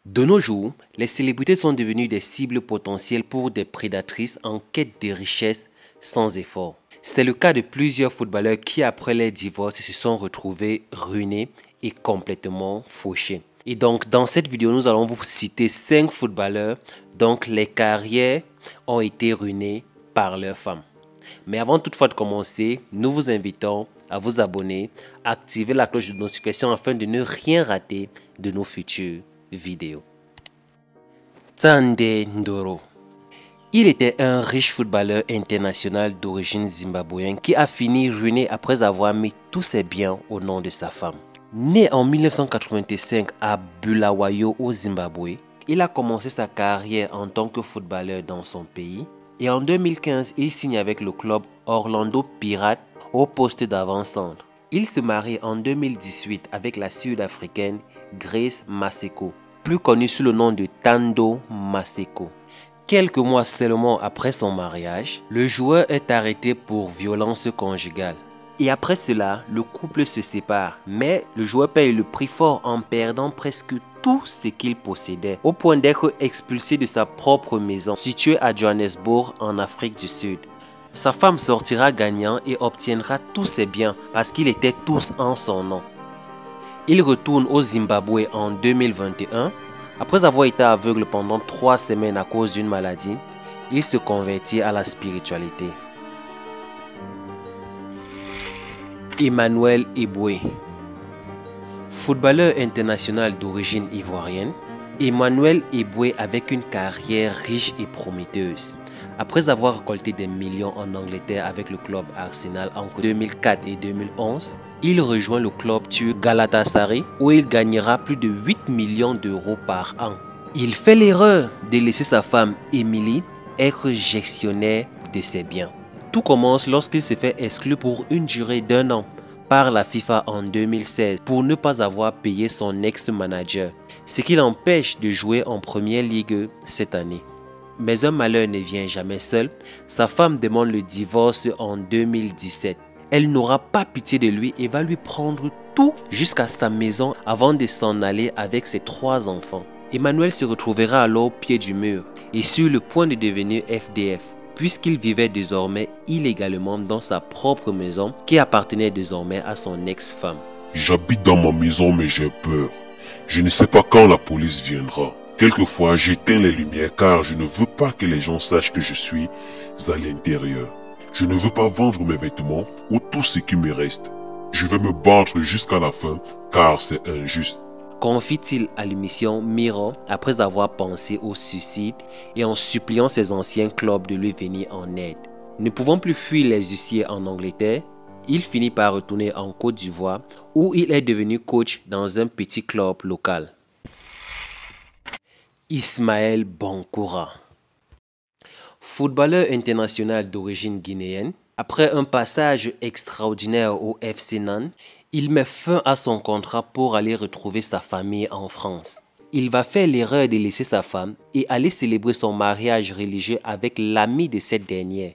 De nos jours, les célébrités sont devenues des cibles potentielles pour des prédatrices en quête de richesses sans effort. C'est le cas de plusieurs footballeurs qui, après les divorces, se sont retrouvés ruinés et complètement fauchés. Et donc, dans cette vidéo, nous allons vous citer 5 footballeurs dont les carrières ont été ruinées par leurs femmes. Mais avant toutefois de commencer, nous vous invitons à vous abonner, à activer la cloche de notification afin de ne rien rater de nos futures vidéos. Tsande Ndoro. Il était un riche footballeur international d'origine zimbabwéenne qui a fini ruiné après avoir mis tous ses biens au nom de sa femme. Né en 1985 à Bulawayo au Zimbabwe, il a commencé sa carrière en tant que footballeur dans son pays et en 2015, il signe avec le club Orlando Pirates au poste d'avant-centre. Il se marie en 2018 avec la Sud-Africaine Grace Maseko, plus connue sous le nom de Tando Maseko. Quelques mois seulement après son mariage, le joueur est arrêté pour violence conjugale. Et après cela, le couple se sépare, mais le joueur paye le prix fort en perdant presque tout ce qu'il possédait, au point d'être expulsé de sa propre maison, située à Johannesburg en Afrique du Sud. Sa femme sortira gagnant et obtiendra tous ses biens parce qu'ils étaient tous en son nom. Il retourne au Zimbabwe en 2021. Après avoir été aveugle pendant 3 semaines à cause d'une maladie, il se convertit à la spiritualité. Emmanuel Eboué. Footballeur international d'origine ivoirienne, Emmanuel Eboué avec une carrière riche et prometteuse. Après avoir récolté des millions en Angleterre avec le club Arsenal entre 2004 et 2011, il rejoint le club turc Galatasaray où il gagnera plus de 8 millions d'euros par an. Il fait l'erreur de laisser sa femme Emily être gestionnaire de ses biens. Tout commence lorsqu'il se fait exclure pour une durée d'1 an par la FIFA en 2016 pour ne pas avoir payé son ex-manager, ce qui l'empêche de jouer en Première Ligue cette année. Mais un malheur ne vient jamais seul. Sa femme demande le divorce en 2017. Elle n'aura pas pitié de lui et va lui prendre tout jusqu'à sa maison avant de s'en aller avec ses 3 enfants. Emmanuel se retrouvera alors au pied du mur et sur le point de devenir FDF, puisqu'il vivait désormais illégalement dans sa propre maison qui appartenait désormais à son ex-femme. J'habite dans ma maison mais j'ai peur. Je ne sais pas quand la police viendra. Quelquefois, j'éteins les lumières car je ne veux pas que les gens sachent que je suis à l'intérieur. Je ne veux pas vendre mes vêtements ou tout ce qui me reste. Je vais me battre jusqu'à la fin car c'est injuste. Confie-t-il à l'émission Mirror après avoir pensé au suicide et en suppliant ses anciens clubs de lui venir en aide. Ne pouvant plus fuir les huissiers en Angleterre, il finit par retourner en Côte d'Ivoire où il est devenu coach dans un petit club local. Ismaël Bankoura. Footballeur international d'origine guinéenne, après un passage extraordinaire au FC Nantes, il met fin à son contrat pour aller retrouver sa famille en France. Il va faire l'erreur de laisser sa femme et aller célébrer son mariage religieux avec l'ami de cette dernière.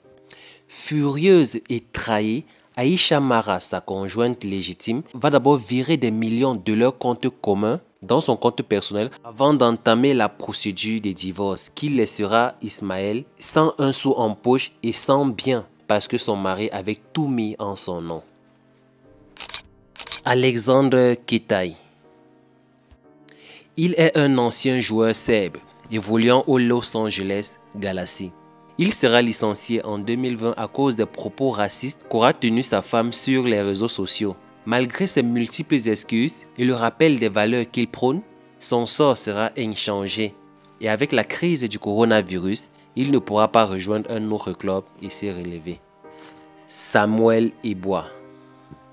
Furieuse et trahie, Aïcha Mara, sa conjointe légitime, va d'abord virer des millions de leur compte commun dans son compte personnel avant d'entamer la procédure de divorce qui laissera Ismaël sans un sou en poche et sans bien parce que son mari avait tout mis en son nom. Alexandre Ketaï. Il est un ancien joueur serbe évoluant au Los Angeles Galaxy. Il sera licencié en 2020 à cause des propos racistes qu'aura tenu sa femme sur les réseaux sociaux. Malgré ses multiples excuses et le rappel des valeurs qu'il prône, son sort sera inchangé. Et avec la crise du coronavirus, il ne pourra pas rejoindre un autre club et s'y relever. Samuel Eboa.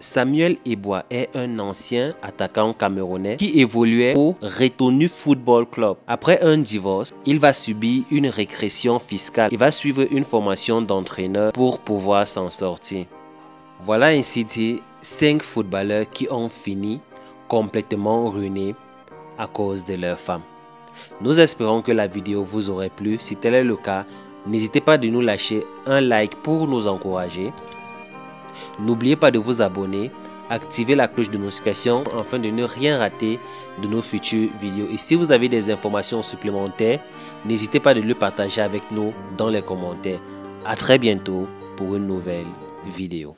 Samuel Eboa est un ancien attaquant camerounais qui évoluait au Retonu Football Club. Après un divorce, il va subir une régression fiscale et va suivre une formation d'entraîneur pour pouvoir s'en sortir. Voilà ainsi dit 5 footballeurs qui ont fini complètement ruinés à cause de leur femme. Nous espérons que la vidéo vous aurait plu. Si tel est le cas, n'hésitez pas de nous lâcher un like pour nous encourager. N'oubliez pas de vous abonner, activez la cloche de notification afin de ne rien rater de nos futures vidéos. Et si vous avez des informations supplémentaires, n'hésitez pas de le partager avec nous dans les commentaires. À très bientôt pour une nouvelle vidéo.